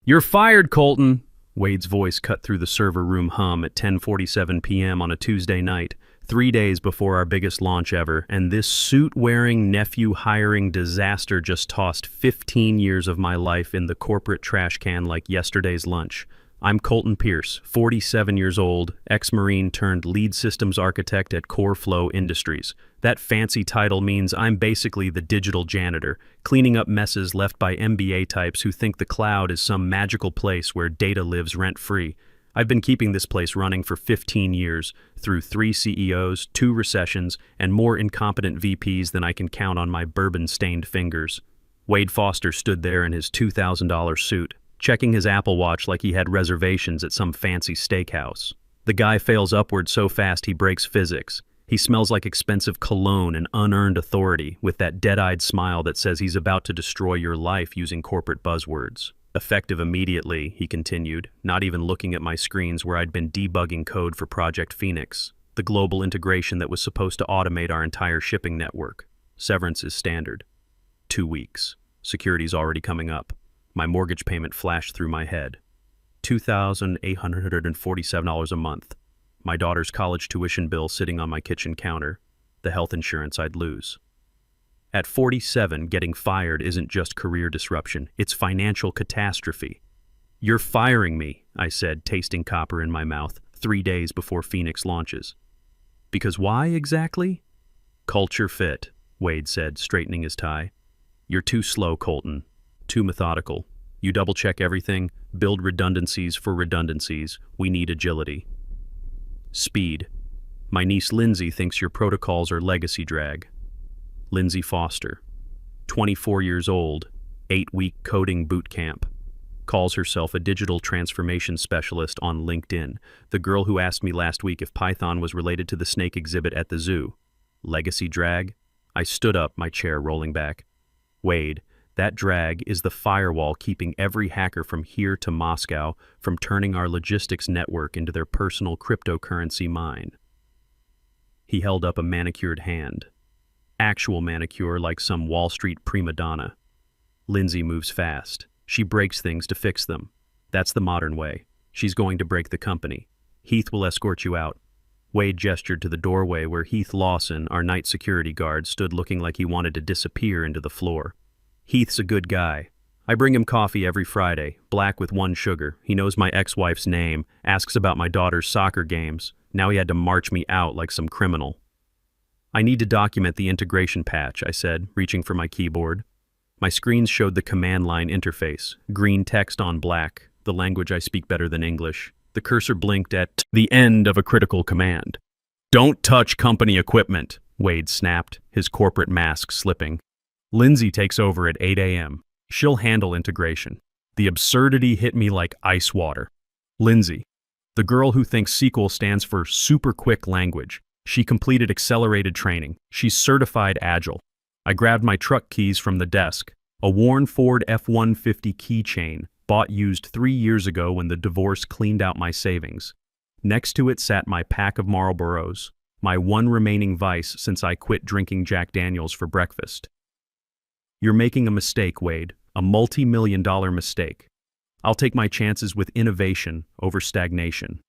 You're fired, Colton! Wade's voice cut through the server room hum at 10:47 p.m. on a Tuesday night, 3 days before our biggest launch ever, and this suit-wearing, nephew-hiring disaster just tossed 15 years of my life in the corporate trash can like yesterday's lunch. I'm Colton Pierce, 47 years old, ex-Marine turned lead systems architect at CoreFlow Industries. That fancy title means I'm basically the digital janitor, cleaning up messes left by MBA types who think the cloud is some magical place where data lives rent-free. I've been keeping this place running for 15 years, through 3 CEOs, 2 recessions, and more incompetent VPs than I can count on my bourbon-stained fingers. Wade Foster stood there in his $2,000 suit, checking his Apple Watch like he had reservations at some fancy steakhouse. The guy fails upward so fast he breaks physics. He smells like expensive cologne and unearned authority, with that dead-eyed smile that says he's about to destroy your life using corporate buzzwords. Effective immediately, he continued, not even looking at my screens where I'd been debugging code for Project Phoenix, the global integration that was supposed to automate our entire shipping network. Severance is standard. 2 weeks. Security's already coming up. My mortgage payment flashed through my head. $2,847 a month. My daughter's college tuition bill sitting on my kitchen counter. The health insurance I'd lose. At 47, getting fired isn't just career disruption, it's financial catastrophe. You're firing me, I said, tasting copper in my mouth, 3 days before Phoenix launches. Because why exactly? Culture fit, Wade said, straightening his tie. You're too slow, Colton. Too methodical. You double-check everything, build redundancies for redundancies. We need agility. Speed. My niece Lindsay thinks your protocols are legacy drag. Lindsay Foster, 24 years old, 8-week coding boot camp. Calls herself a digital transformation specialist on LinkedIn. The girl who asked me last week if Python was related to the snake exhibit at the zoo. Legacy drag? I stood up, my chair rolling back. Wade, that drag is the firewall keeping every hacker from here to Moscow from turning our logistics network into their personal cryptocurrency mine. He held up a manicured hand. Actual manicure like some Wall Street prima donna. Lindsay moves fast. She breaks things to fix them. That's the modern way. She's going to break the company. Heath will escort you out. Wade gestured to the doorway where Heath Lawson, our night security guard, stood looking like he wanted to disappear into the floor. Heath's a good guy. I bring him coffee every Friday, black with 1 sugar. He knows my ex-wife's name, asks about my daughter's soccer games. Now he had to march me out like some criminal. I need to document the integration patch, I said, reaching for my keyboard. My screens showed the command line interface, green text on black, the language I speak better than English. The cursor blinked at the end of a critical command. Don't touch company equipment, Wade snapped, his corporate mask slipping. Lindsay takes over at 8 a.m. She'll handle integration. The absurdity hit me like ice water. Lindsay, the girl who thinks SQL stands for super quick language. She completed accelerated training. She's certified agile. I grabbed my truck keys from the desk. A worn Ford F-150 keychain, bought used 3 years ago when the divorce cleaned out my savings. Next to it sat my pack of Marlboros, my one remaining vice since I quit drinking Jack Daniels for breakfast. You're making a mistake, Wade, a multi-million-dollar mistake. I'll take my chances with innovation over stagnation.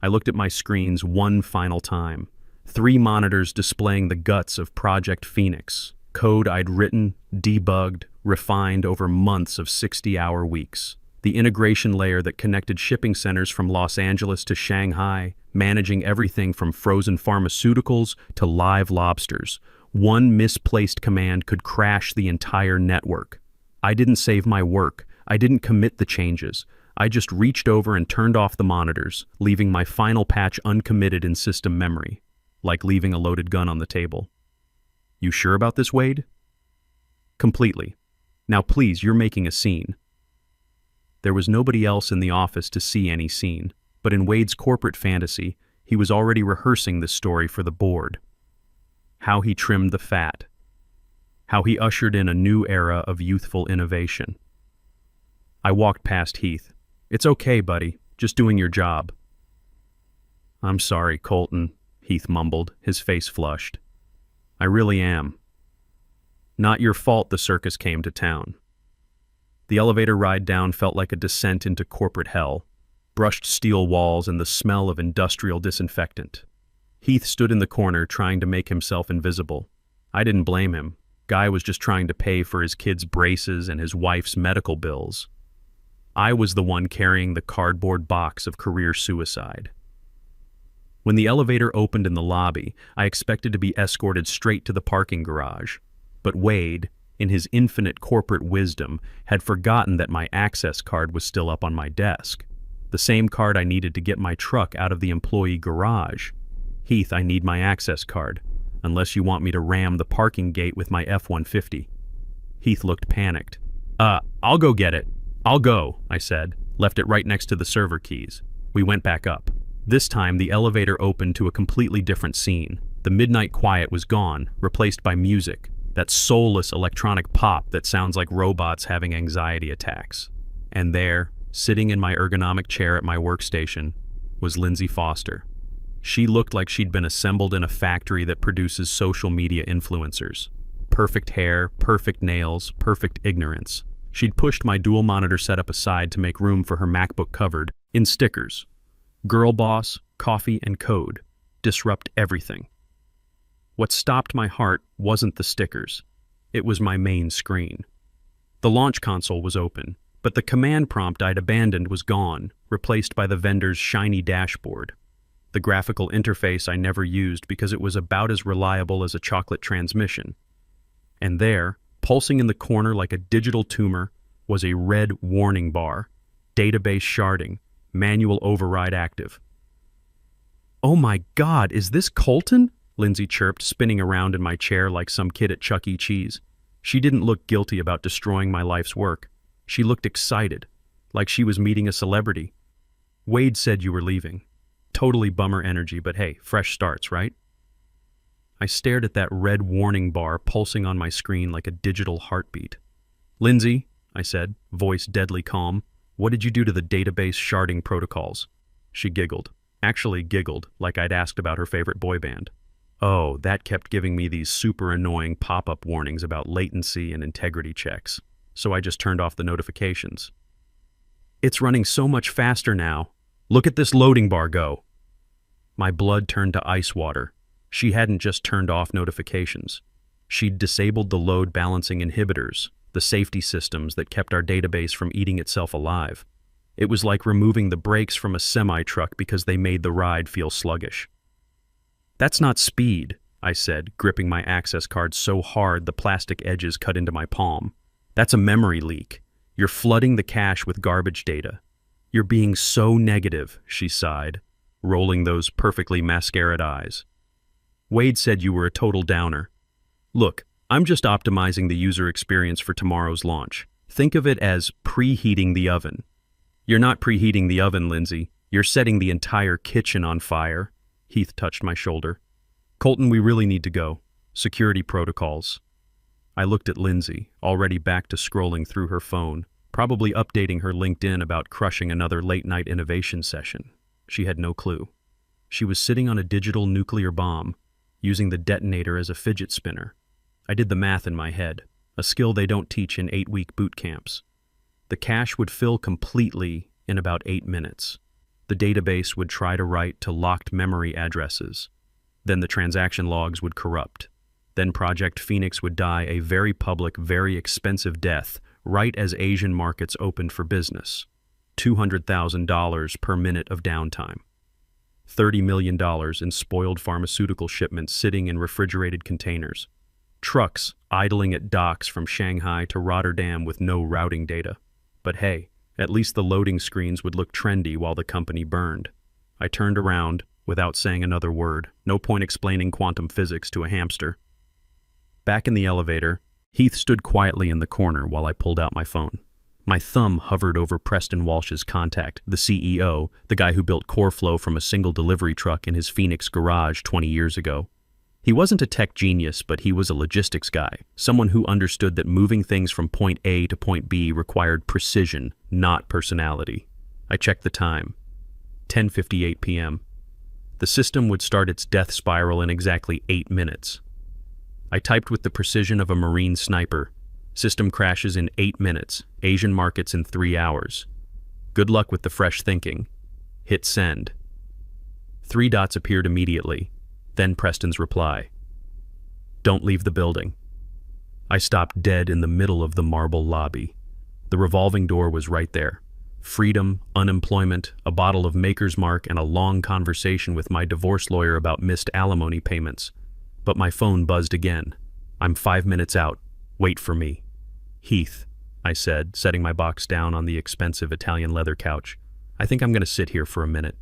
I looked at my screens one final time. 3 monitors displaying the guts of Project Phoenix, code I'd written, debugged, refined over months of 60-hour weeks. The integration layer that connected shipping centers from Los Angeles to Shanghai, managing everything from frozen pharmaceuticals to live lobsters. One misplaced command could crash the entire network. I didn't save my work. I didn't commit the changes. I just reached over and turned off the monitors, leaving my final patch uncommitted in system memory, like leaving a loaded gun on the table. You sure about this, Wade? Completely. Now please, you're making a scene. There was nobody else in the office to see any scene, but in Wade's corporate fantasy, he was already rehearsing this story for the board. How he trimmed the fat. How he ushered in a new era of youthful innovation. I walked past Heath. It's okay, buddy. Just doing your job. I'm sorry, Colton, Heath mumbled, his face flushed. I really am. Not your fault the circus came to town. The elevator ride down felt like a descent into corporate hell. Brushed steel walls and the smell of industrial disinfectant. Heath stood in the corner trying to make himself invisible. I didn't blame him. Guy was just trying to pay for his kids' braces and his wife's medical bills. I was the one carrying the cardboard box of career suicide. When the elevator opened in the lobby, I expected to be escorted straight to the parking garage. But Wade, in his infinite corporate wisdom, had forgotten that my access card was still up on my desk. The same card I needed to get my truck out of the employee garage. Heath, I need my access card, unless you want me to ram the parking gate with my F-150. Heath looked panicked. I'll go get it. I'll go, I said, left it right next to the server keys. We went back up. This time, the elevator opened to a completely different scene. The midnight quiet was gone, replaced by music, that soulless electronic pop that sounds like robots having anxiety attacks. And there, sitting in my ergonomic chair at my workstation, was Lindsay Foster. She looked like she'd been assembled in a factory that produces social media influencers. Perfect hair, perfect nails, perfect ignorance. She'd pushed my dual monitor setup aside to make room for her MacBook covered in stickers. Girl boss, coffee, and code. Disrupt everything. What stopped my heart wasn't the stickers. It was my main screen. The launch console was open, but the command prompt I'd abandoned was gone, replaced by the vendor's shiny dashboard. The graphical interface I never used because it was about as reliable as a chocolate transmission. And there, pulsing in the corner like a digital tumor, was a red warning bar. Database sharding. Manual override active. "Oh my God, is this Colton?" Lindsay chirped, spinning around in my chair like some kid at Chuck E. Cheese. She didn't look guilty about destroying my life's work. She looked excited, like she was meeting a celebrity. "Wade said you were leaving. Totally bummer energy, but hey, fresh starts, right?" I stared at that red warning bar pulsing on my screen like a digital heartbeat. "Lindsay," I said, voice deadly calm, "what did you do to the database sharding protocols?" She giggled. Actually giggled, like I'd asked about her favorite boy band. Oh, that kept giving me these super annoying pop-up warnings about latency and integrity checks. So I just turned off the notifications. "It's running so much faster now. Look at this loading bar go." My blood turned to ice water. She hadn't just turned off notifications. She'd disabled the load balancing inhibitors, the safety systems that kept our database from eating itself alive. It was like removing the brakes from a semi-truck because they made the ride feel sluggish. "That's not speed," I said, gripping my access card so hard the plastic edges cut into my palm. "That's a memory leak. You're flooding the cache with garbage data." "You're being so negative," she sighed, rolling those perfectly mascaraed eyes. "Wade said you were a total downer. Look, I'm just optimizing the user experience for tomorrow's launch. Think of it as preheating the oven." "You're not preheating the oven, Lindsay. You're setting the entire kitchen on fire." Heath touched my shoulder. "Colton, we really need to go. Security protocols." I looked at Lindsay, already back to scrolling through her phone, probably updating her LinkedIn about crushing another late-night innovation session. She had no clue. She was sitting on a digital nuclear bomb, using the detonator as a fidget spinner. I did the math in my head, a skill they don't teach in 8-week boot camps. The cache would fill completely in about 8 minutes. The database would try to write to locked memory addresses. Then the transaction logs would corrupt. Then Project Phoenix would die a very public, very expensive death right as Asian markets opened for business. $200,000 per minute of downtime. $30 million in spoiled pharmaceutical shipments sitting in refrigerated containers. Trucks idling at docks from Shanghai to Rotterdam with no routing data. But hey, at least the loading screens would look trendy while the company burned. I turned around without saying another word. No point explaining quantum physics to a hamster. Back in the elevator, Heath stood quietly in the corner while I pulled out my phone. My thumb hovered over Preston Walsh's contact, the CEO, the guy who built CoreFlow from a single delivery truck in his Phoenix garage 20 years ago. He wasn't a tech genius, but he was a logistics guy, someone who understood that moving things from point A to point B required precision, not personality. I checked the time. 10:58 p.m. The system would start its death spiral in exactly 8 minutes. I typed with the precision of a Marine sniper. System crashes in 8 minutes, Asian markets in 3 hours. Good luck with the fresh thinking. Hit send. 3 dots appeared immediately, then Preston's reply. Don't leave the building. I stopped dead in the middle of the marble lobby. The revolving door was right there. Freedom, unemployment, a bottle of Maker's Mark, and a long conversation with my divorce lawyer about missed alimony payments. But my phone buzzed again. I'm 5 minutes out. Wait for me. Heath, I said, setting my box down on the expensive Italian leather couch. I think I'm going to sit here for a minute.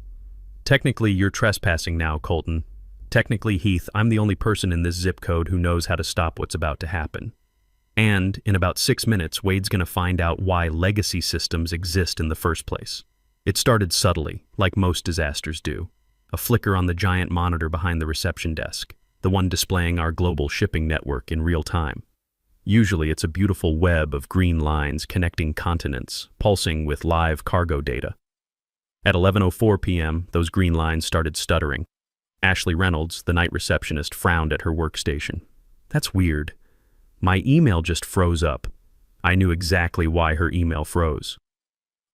Technically, you're trespassing now, Colton. Technically, Heath, I'm the only person in this zip code who knows how to stop what's about to happen. And in about 6 minutes, Wade's going to find out why legacy systems exist in the first place. It started subtly, like most disasters do. A flicker on the giant monitor behind the reception desk, the one displaying our global shipping network in real time. Usually it's a beautiful web of green lines connecting continents, pulsing with live cargo data. At 11:04 p.m., those green lines started stuttering. Ashley Reynolds, the night receptionist, frowned at her workstation. That's weird. My email just froze up. I knew exactly why her email froze.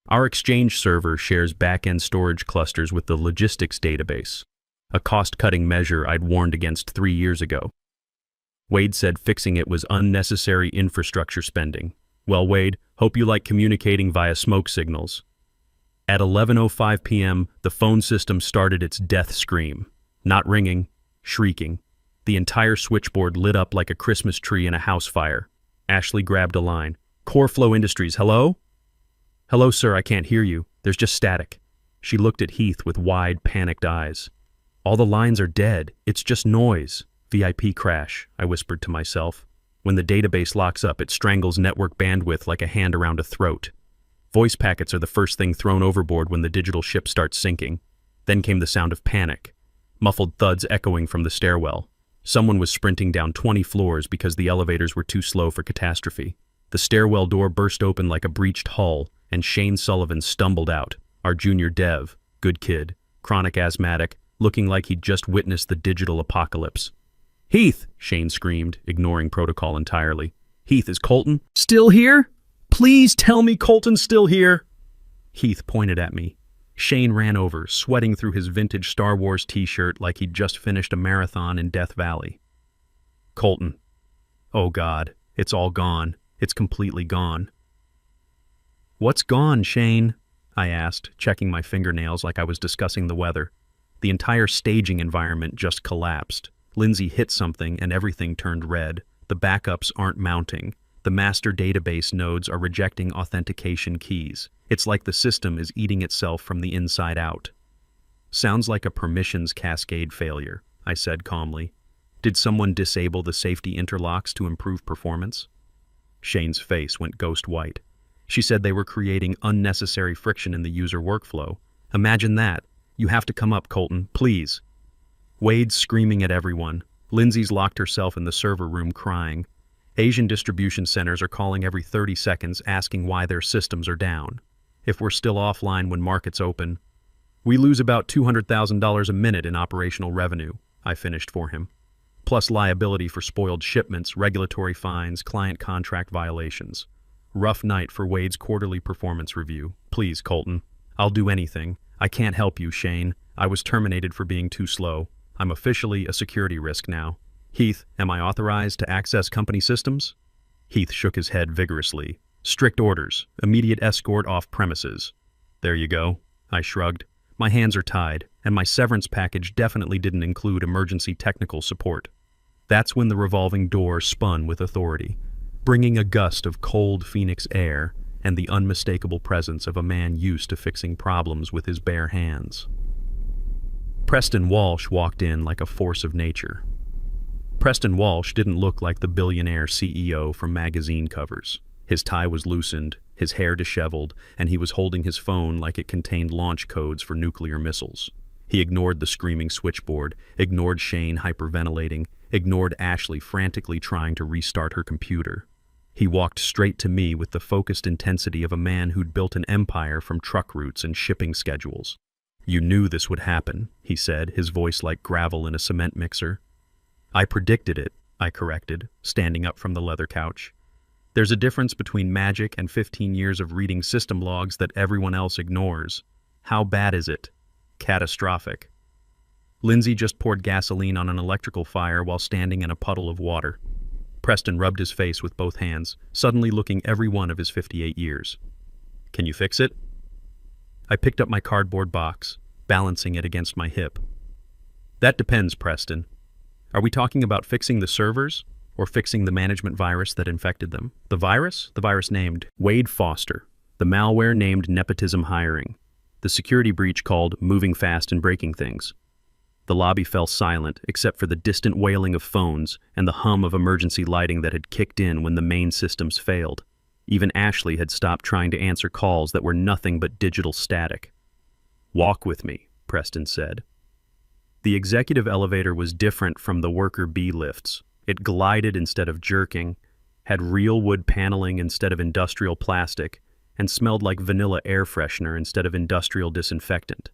Our Exchange server shares back-end storage clusters with the logistics database, a cost-cutting measure I'd warned against 3 years ago. Wade said fixing it was unnecessary infrastructure spending. Well, Wade, hope you like communicating via smoke signals. At 11:05 p.m., the phone system started its death scream. Not ringing, shrieking. The entire switchboard lit up like a Christmas tree in a house fire. Ashley grabbed a line. Core Flow Industries, hello? Hello, sir, I can't hear you. There's just static. She looked at Heath with wide, panicked eyes. All the lines are dead. It's just noise. VIP crash, I whispered to myself. When the database locks up, it strangles network bandwidth like a hand around a throat. Voice packets are the first thing thrown overboard when the digital ship starts sinking. Then came the sound of panic. Muffled thuds echoing from the stairwell. Someone was sprinting down 20 floors because the elevators were too slow for catastrophe. The stairwell door burst open like a breached hull, and Shane Sullivan stumbled out, our junior dev, good kid, chronic asthmatic, looking like he'd just witnessed the digital apocalypse. Heath, Shane screamed, ignoring protocol entirely. Heath, is Colton still here? Please tell me Colton's still here. Heath pointed at me. Shane ran over, sweating through his vintage Star Wars t-shirt like he'd just finished a marathon in Death Valley. Colton. Oh God, it's all gone. It's completely gone. What's gone, Shane? I asked, checking my fingernails like I was discussing the weather. The entire staging environment just collapsed. Lindsay hit something and everything turned red. The backups aren't mounting. The master database nodes are rejecting authentication keys. It's like the system is eating itself from the inside out. Sounds like a permissions cascade failure, I said calmly. Did someone disable the safety interlocks to improve performance? Shane's face went ghost white. She said they were creating unnecessary friction in the user workflow. Imagine that. You have to come up, Colton, please. Wade's screaming at everyone. Lindsay's locked herself in the server room crying. Asian distribution centers are calling every 30 seconds asking why their systems are down. If we're still offline when markets open, we lose about $200,000 a minute in operational revenue, I finished for him. Plus liability for spoiled shipments, regulatory fines, client contract violations. Rough night for Wade's quarterly performance review. Please, Colton. I'll do anything. I can't help you, Shane. I was terminated for being too slow. I'm officially a security risk now. Heath, am I authorized to access company systems? Heath shook his head vigorously. Strict orders. Immediate escort off premises. There you go. I shrugged. My hands are tied, and my severance package definitely didn't include emergency technical support. That's when the revolving door spun with authority, bringing a gust of cold Phoenix air and the unmistakable presence of a man used to fixing problems with his bare hands. Preston Walsh walked in like a force of nature. Preston Walsh didn't look like the billionaire CEO from magazine covers. His tie was loosened, his hair disheveled, and he was holding his phone like it contained launch codes for nuclear missiles. He ignored the screaming switchboard, ignored Shane hyperventilating, ignored Ashley frantically trying to restart her computer. He walked straight to me with the focused intensity of a man who'd built an empire from truck routes and shipping schedules. You knew this would happen, he said, his voice like gravel in a cement mixer. I predicted it, I corrected, standing up from the leather couch. There's a difference between magic and 15 years of reading system logs that everyone else ignores. How bad is it? Catastrophic. Lindsay just poured gasoline on an electrical fire while standing in a puddle of water. Preston rubbed his face with both hands, suddenly looking every one of his 58 years. Can you fix it? I picked up my cardboard box, balancing it against my hip. That depends, Preston. Are we talking about fixing the servers or fixing the management virus that infected them? The virus? The virus named Wade Foster. The malware named nephew-hiring. The security breach called moving fast and breaking things. The lobby fell silent, except for the distant wailing of phones and the hum of emergency lighting that had kicked in when the main systems failed. Even Ashley had stopped trying to answer calls that were nothing but digital static. Walk with me, Preston said. The executive elevator was different from the worker bee lifts. It glided instead of jerking, had real wood paneling instead of industrial plastic, and smelled like vanilla air freshener instead of industrial disinfectant.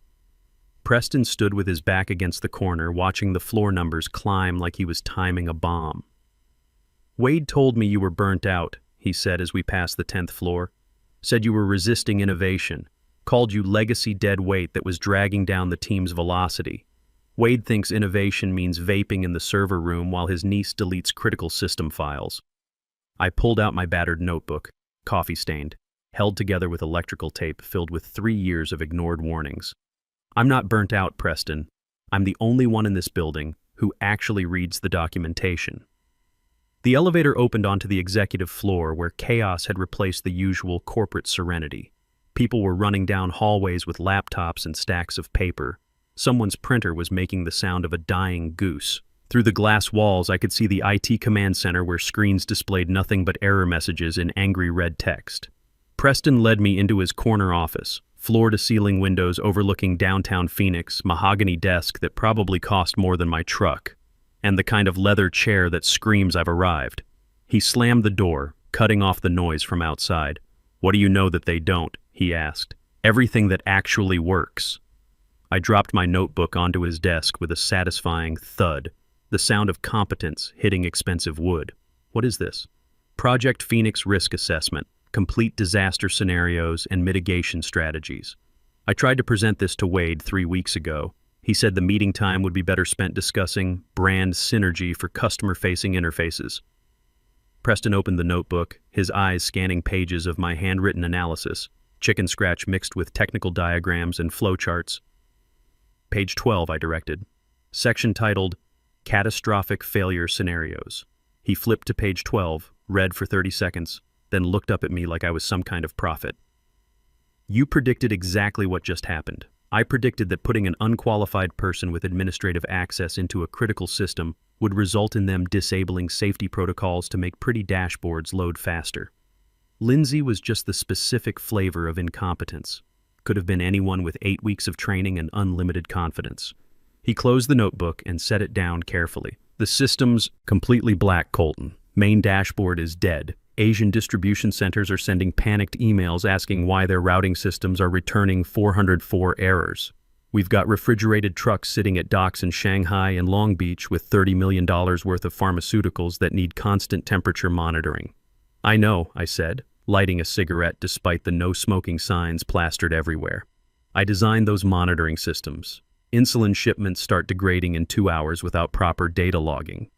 Preston stood with his back against the corner, watching the floor numbers climb like he was timing a bomb. Wade told me you were burnt out, he said as we passed the 10th floor. Said you were resisting innovation. Called you legacy dead weight that was dragging down the team's velocity. Wade thinks innovation means vaping in the server room while his niece deletes critical system files. I pulled out my battered notebook, coffee-stained, held together with electrical tape filled with 3 years of ignored warnings. I'm not burnt out, Preston. I'm the only one in this building who actually reads the documentation. The elevator opened onto the executive floor where chaos had replaced the usual corporate serenity. People were running down hallways with laptops and stacks of paper. Someone's printer was making the sound of a dying goose. Through the glass walls, I could see the IT command center where screens displayed nothing but error messages in angry red text. Preston led me into his corner office. Floor-to-ceiling windows overlooking downtown Phoenix, mahogany desk that probably cost more than my truck, and the kind of leather chair that screams I've arrived. He slammed the door, cutting off the noise from outside. What do you know that they don't? He asked. Everything that actually works. I dropped my notebook onto his desk with a satisfying thud, the sound of competence hitting expensive wood. What is this? Project Phoenix Risk Assessment. Complete disaster scenarios and mitigation strategies. I tried to present this to Wade 3 weeks ago. He said the meeting time would be better spent discussing brand synergy for customer-facing interfaces. Preston opened the notebook, his eyes scanning pages of my handwritten analysis, chicken scratch mixed with technical diagrams and flowcharts. Page 12, I directed. Section titled, Catastrophic Failure Scenarios. He flipped to page 12, read for 30 seconds, then looked up at me like I was some kind of prophet. You predicted exactly what just happened. I predicted that putting an unqualified person with administrative access into a critical system would result in them disabling safety protocols to make pretty dashboards load faster. Lindsay was just the specific flavor of incompetence. Could have been anyone with 8 weeks of training and unlimited confidence. He closed the notebook and set it down carefully. The system's completely black, Colton. Main dashboard is dead. Asian distribution centers are sending panicked emails asking why their routing systems are returning 404 errors. We've got refrigerated trucks sitting at docks in Shanghai and Long Beach with $30 million worth of pharmaceuticals that need constant temperature monitoring. I know, I said, lighting a cigarette despite the no-smoking signs plastered everywhere. I designed those monitoring systems. Insulin shipments start degrading in 2 hours without proper data logging.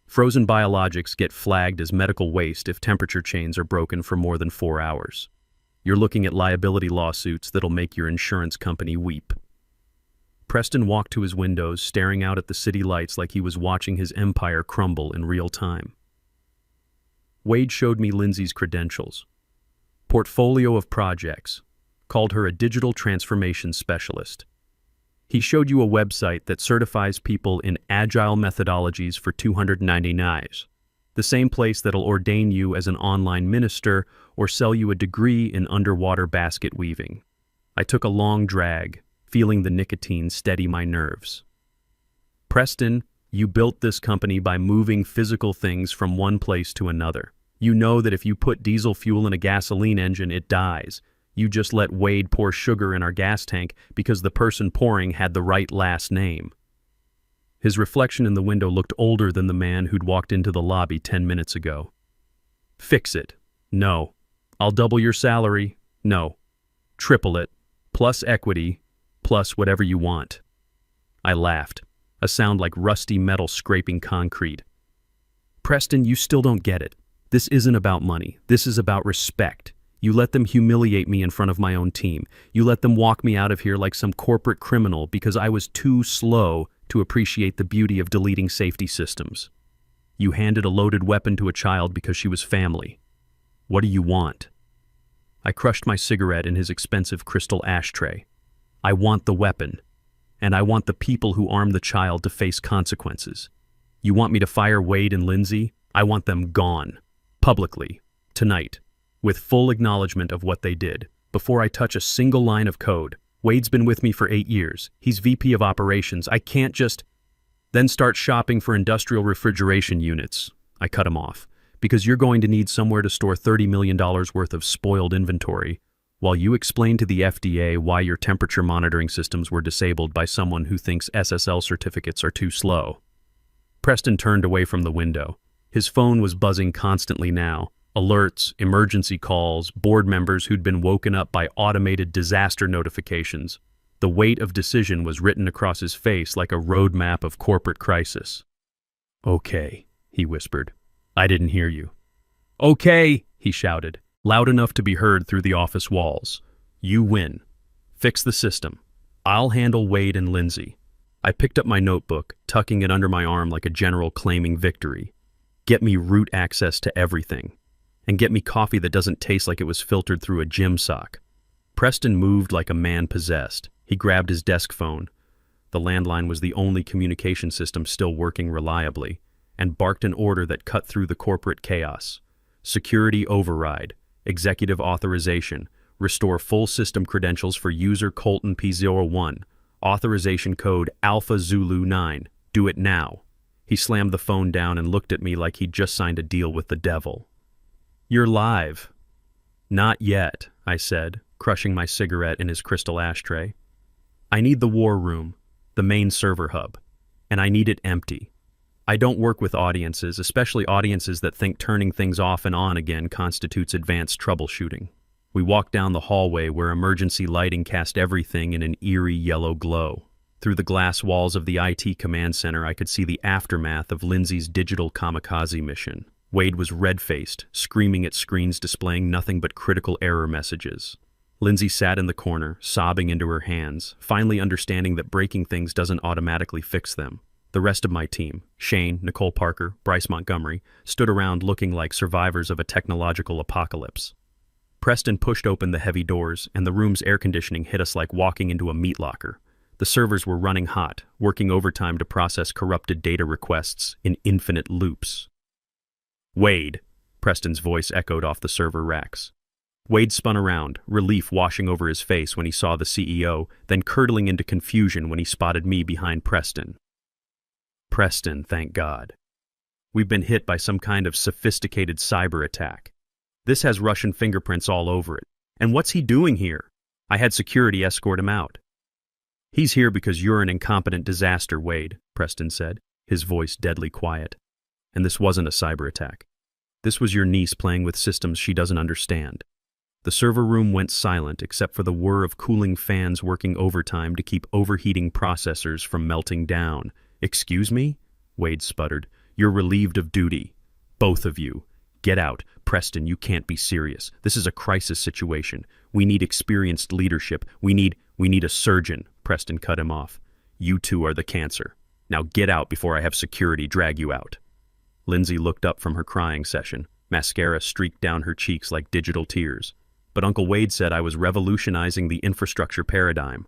Frozen biologics get flagged as medical waste if temperature chains are broken for more than 4 hours. You're looking at liability lawsuits that'll make your insurance company weep. Preston walked to his windows, staring out at the city lights like he was watching his empire crumble in real time. Wade showed me Lindsay's credentials. Portfolio of projects. Called her a digital transformation specialist. He showed you a website that certifies people in agile methodologies for $299. The same place that'll ordain you as an online minister or sell you a degree in underwater basket weaving. I took a long drag, feeling the nicotine steady my nerves. Preston, you built this company by moving physical things from one place to another. You know that if you put diesel fuel in a gasoline engine, it dies. You just let Wade pour sugar in our gas tank because the person pouring had the right last name. His reflection in the window looked older than the man who'd walked into the lobby 10 minutes ago. Fix it. No. I'll double your salary. No. Triple it. Plus equity. Plus whatever you want. I laughed, a sound like rusty metal scraping concrete. Preston, you still don't get it. This isn't about money. This is about respect. You let them humiliate me in front of my own team. You let them walk me out of here like some corporate criminal because I was too slow to appreciate the beauty of deleting safety systems. You handed a loaded weapon to a child because she was family. What do you want? I crushed my cigarette in his expensive crystal ashtray. I want the weapon, and I want the people who armed the child to face consequences. You want me to fire Wade and Lindsay? I want them gone. Publicly. Tonight. With full acknowledgement of what they did. Before I touch a single line of code. Wade's been with me for 8 years. He's VP of operations. I can't just then start shopping for industrial refrigeration units. I cut him off. Because you're going to need somewhere to store $30 million worth of spoiled inventory, while you explain to the FDA why your temperature monitoring systems were disabled by someone who thinks SSL certificates are too slow. Preston turned away from the window. His phone was buzzing constantly now. Alerts, emergency calls, board members who'd been woken up by automated disaster notifications. The weight of decision was written across his face like a roadmap of corporate crisis. Okay, he whispered. I didn't hear you. Okay, he shouted, loud enough to be heard through the office walls. You win. Fix the system. I'll handle Wade and Lindsay. I picked up my notebook, tucking it under my arm like a general claiming victory. Get me root access to everything. And get me coffee that doesn't taste like it was filtered through a gym sock. Preston moved like a man possessed. He grabbed his desk phone. The landline was the only communication system still working reliably, and barked an order that cut through the corporate chaos. Security override, executive authorization, restore full system credentials for user Colton P01, authorization code Alpha Zulu 9, do it now. He slammed the phone down and looked at me like he'd just signed a deal with the devil. You're live. Not yet, I said, crushing my cigarette in his crystal ashtray. I need the war room, the main server hub, and I need it empty. I don't work with audiences, especially audiences that think turning things off and on again constitutes advanced troubleshooting. We walked down the hallway where emergency lighting cast everything in an eerie yellow glow. Through the glass walls of the IT command center, I could see the aftermath of Lindsay's digital kamikaze mission. Wade was red-faced, screaming at screens displaying nothing but critical error messages. Lindsay sat in the corner, sobbing into her hands, finally understanding that breaking things doesn't automatically fix them. The rest of my team, Shane, Nicole Parker, Bryce Montgomery, stood around looking like survivors of a technological apocalypse. Preston pushed open the heavy doors, and the room's air conditioning hit us like walking into a meat locker. The servers were running hot, working overtime to process corrupted data requests in infinite loops. Wade, Preston's voice echoed off the server racks. Wade spun around, relief washing over his face when he saw the CEO, then curdling into confusion when he spotted me behind Preston. Preston, thank God. We've been hit by some kind of sophisticated cyber attack. This has Russian fingerprints all over it. And what's he doing here? I had security escort him out. He's here because you're an incompetent disaster, Wade, Preston said, his voice deadly quiet. And this wasn't a cyber attack. This was your niece playing with systems she doesn't understand. The server room went silent except for the whir of cooling fans working overtime to keep overheating processors from melting down. Excuse me? Wade sputtered. You're relieved of duty. Both of you. Get out. Preston, you can't be serious. This is a crisis situation. We need experienced leadership. We need a surgeon. Preston cut him off. You two are the cancer. Now get out before I have security drag you out. Lindsay looked up from her crying session. Mascara streaked down her cheeks like digital tears. But Uncle Wade said I was revolutionizing the infrastructure paradigm.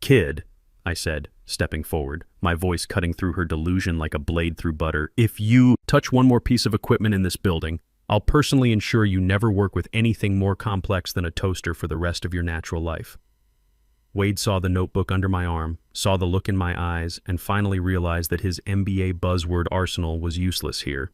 Kid, I said, stepping forward, my voice cutting through her delusion like a blade through butter, if you touch one more piece of equipment in this building, I'll personally ensure you never work with anything more complex than a toaster for the rest of your natural life. Wade saw the notebook under my arm, saw the look in my eyes, and finally realized that his MBA buzzword arsenal was useless here.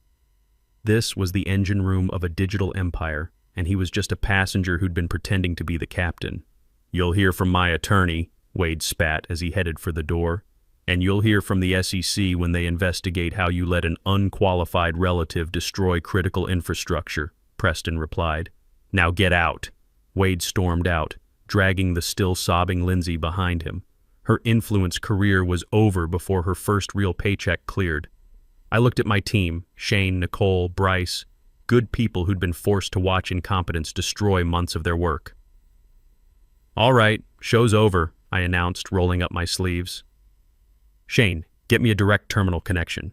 This was the engine room of a digital empire, and he was just a passenger who'd been pretending to be the captain. You'll hear from my attorney, Wade spat as he headed for the door, and you'll hear from the SEC when they investigate how you let an unqualified relative destroy critical infrastructure. Preston replied. Now get out. Wade stormed out, dragging the still sobbing Lindsay behind him. Her influence career was over before her first real paycheck cleared. I looked at my team, Shane, Nicole, Bryce, good people who'd been forced to watch incompetence destroy months of their work. All right, show's over, I announced, rolling up my sleeves. Shane, get me a direct terminal connection.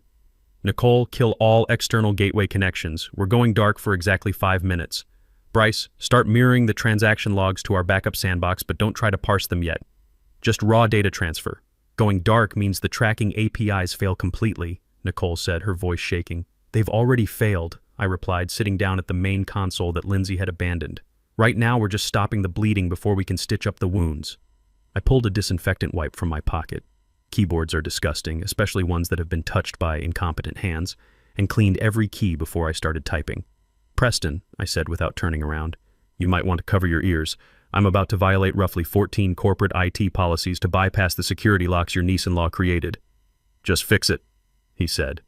Nicole, kill all external gateway connections. We're going dark for exactly 5 minutes. Bryce, start mirroring the transaction logs to our backup sandbox, but don't try to parse them yet. Just raw data transfer. Going dark means the tracking APIs fail completely, Nicole said, her voice shaking. They've already failed, I replied, sitting down at the main console that Lindsay had abandoned. Right now we're just stopping the bleeding before we can stitch up the wounds. I pulled a disinfectant wipe from my pocket. Keyboards are disgusting, especially ones that have been touched by incompetent hands, and cleaned every key before I started typing. Preston, I said without turning around, you might want to cover your ears. I'm about to violate roughly 14 corporate IT policies to bypass the security locks your niece-in-law created. Just fix it, he said.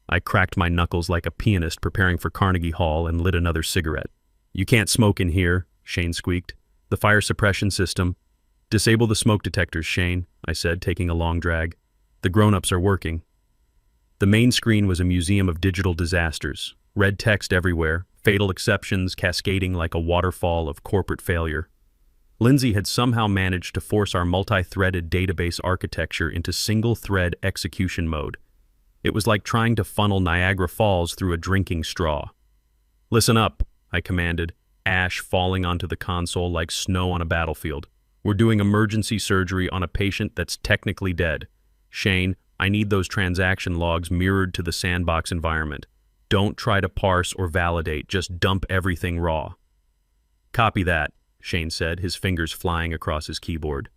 I cracked my knuckles like a pianist preparing for Carnegie Hall and lit another cigarette. You can't smoke in here, Shane squeaked. The fire suppression system. Disable the smoke detectors, Shane, I said, taking a long drag. The grown-ups are working. The main screen was a museum of digital disasters. Red text everywhere, fatal exceptions cascading like a waterfall of corporate failure. Lindsay had somehow managed to force our multi-threaded database architecture into single-thread execution mode. It was like trying to funnel Niagara Falls through a drinking straw. Listen up, I commanded, ash falling onto the console like snow on a battlefield. We're doing emergency surgery on a patient that's technically dead. Shane, I need those transaction logs mirrored to the sandbox environment. Don't try to parse or validate, just dump everything raw. Copy that, Shane said, his fingers flying across his keyboard.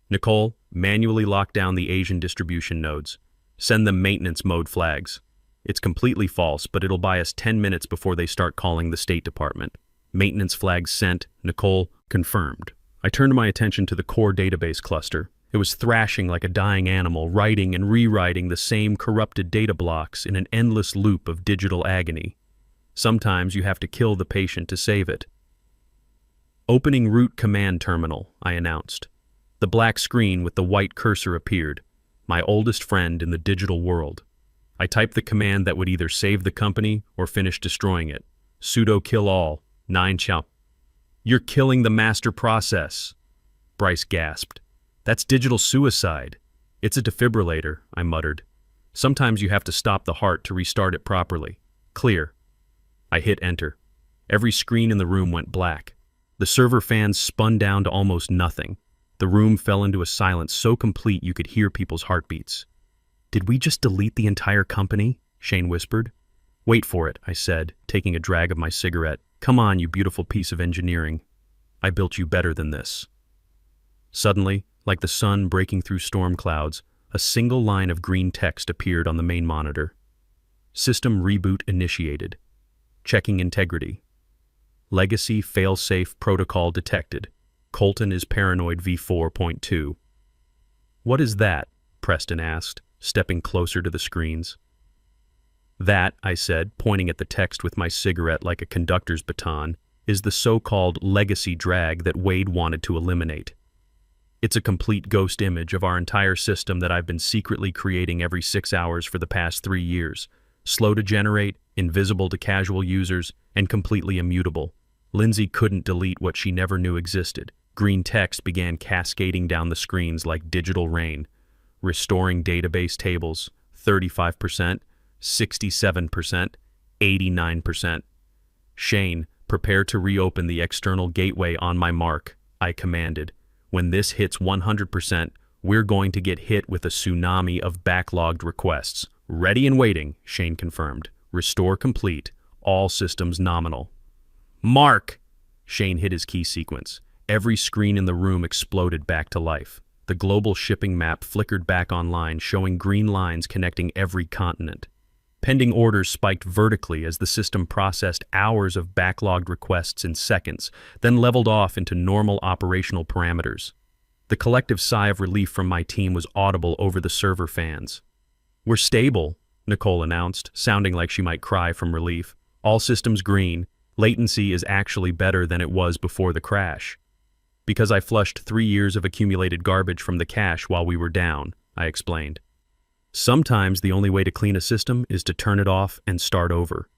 Nicole, manually lock down the Asian distribution nodes. Send them maintenance mode flags. It's completely false, but it'll buy us 10 minutes before they start calling the State Department. Maintenance flags sent, Nicole, confirmed. I turned my attention to the core database cluster. It was thrashing like a dying animal, writing and rewriting the same corrupted data blocks in an endless loop of digital agony. Sometimes you have to kill the patient to save it. Opening root command terminal, I announced. The black screen with the white cursor appeared, my oldest friend in the digital world. I typed the command that would either save the company or finish destroying it. Sudo kill all, 9 chop. You're killing the master process, Bryce gasped. That's digital suicide. It's a defibrillator, I muttered. Sometimes you have to stop the heart to restart it properly. Clear. I hit enter. Every screen in the room went black. The server fans spun down to almost nothing. The room fell into a silence so complete you could hear people's heartbeats. Did we just delete the entire company? Shane whispered. Wait for it, I said, taking a drag of my cigarette. Come on, you beautiful piece of engineering. I built you better than this. Suddenly, like the sun breaking through storm clouds, a single line of green text appeared on the main monitor. System reboot initiated. Checking integrity. Legacy fail-safe protocol detected. Colton is paranoid v4.2. What is that? Preston asked, stepping closer to the screens. That, I said, pointing at the text with my cigarette like a conductor's baton, is the so-called legacy drag that Wade wanted to eliminate. It's a complete ghost image of our entire system that I've been secretly creating every 6 hours for the past 3 years. Slow to generate, invisible to casual users, and completely immutable. Lindsay couldn't delete what she never knew existed. Green text began cascading down the screens like digital rain. Restoring database tables, 35%, 67%, 89%. Shane, prepare to reopen the external gateway on my mark, I commanded. When this hits 100%, we're going to get hit with a tsunami of backlogged requests. Ready and waiting, Shane confirmed. Restore complete. All systems nominal. Mark! Shane hit his key sequence. Every screen in the room exploded back to life. The global shipping map flickered back online, showing green lines connecting every continent. Pending orders spiked vertically as the system processed hours of backlogged requests in seconds, then leveled off into normal operational parameters. The collective sigh of relief from my team was audible over the server fans. We're stable, Nicole announced, sounding like she might cry from relief. All systems green. Latency is actually better than it was before the crash. Because I flushed 3 years of accumulated garbage from the cache while we were down, I explained. Sometimes the only way to clean a system is to turn it off and start over.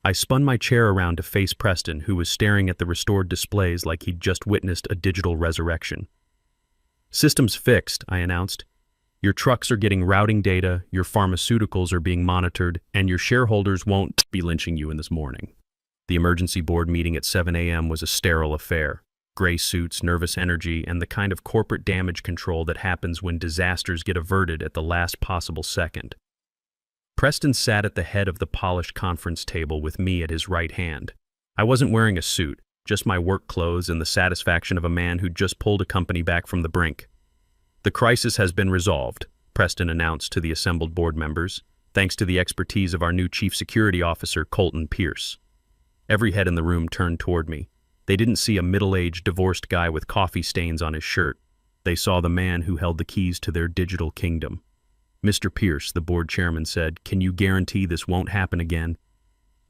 I spun my chair around to face Preston, who was staring at the restored displays like he'd just witnessed a digital resurrection. Systems fixed, I announced. Your trucks are getting routing data, your pharmaceuticals are being monitored, and your shareholders won't be lynching you in this morning. The emergency board meeting at 7 a.m. was a sterile affair. Gray suits, nervous energy, and the kind of corporate damage control that happens when disasters get averted at the last possible second. Preston sat at the head of the polished conference table with me at his right hand. I wasn't wearing a suit, just my work clothes and the satisfaction of a man who'd just pulled a company back from the brink. The crisis has been resolved, Preston announced to the assembled board members, thanks to the expertise of our new chief security officer, Colton Pierce. Every head in the room turned toward me. They didn't see a middle-aged, divorced guy with coffee stains on his shirt. They saw the man who held the keys to their digital kingdom. Mr. Pierce, the board chairman, said, "Can you guarantee this won't happen again?"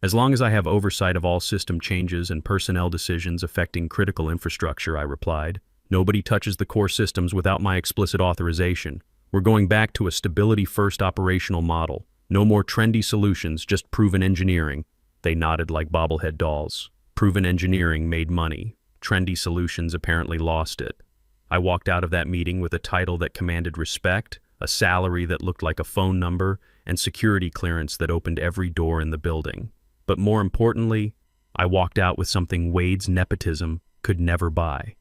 "As long as I have oversight of all system changes and personnel decisions affecting critical infrastructure," I replied. "Nobody touches the core systems without my explicit authorization. We're going back to a stability-first operational model. No more trendy solutions, just proven engineering." They nodded like bobblehead dolls. Proven engineering made money. Trendy solutions apparently lost it. I walked out of that meeting with a title that commanded respect, a salary that looked like a phone number, and security clearance that opened every door in the building. But more importantly, I walked out with something Wade's nepotism could never buy.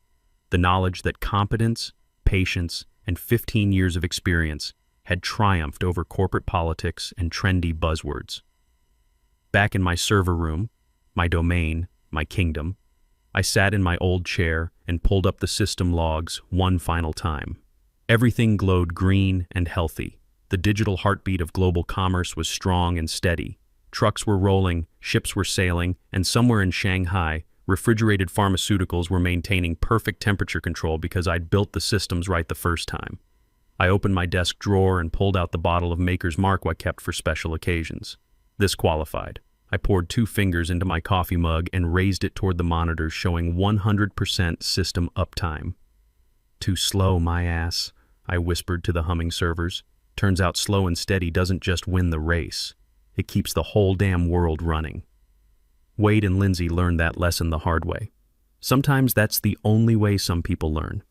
The knowledge that competence, patience, and 15 years of experience had triumphed over corporate politics and trendy buzzwords. Back in my server room, my domain, my kingdom, I sat in my old chair and pulled up the system logs one final time. Everything glowed green and healthy. The digital heartbeat of global commerce was strong and steady. Trucks were rolling, ships were sailing, and somewhere in Shanghai, refrigerated pharmaceuticals were maintaining perfect temperature control because I'd built the systems right the first time. I opened my desk drawer and pulled out the bottle of Maker's Mark I kept for special occasions. This qualified. I poured 2 fingers into my coffee mug and raised it toward the monitors showing 100% system uptime. "Too slow, my ass," I whispered to the humming servers. "Turns out slow and steady doesn't just win the race. It keeps the whole damn world running." Wade and Lindsay learned that lesson the hard way. Sometimes that's the only way some people learn.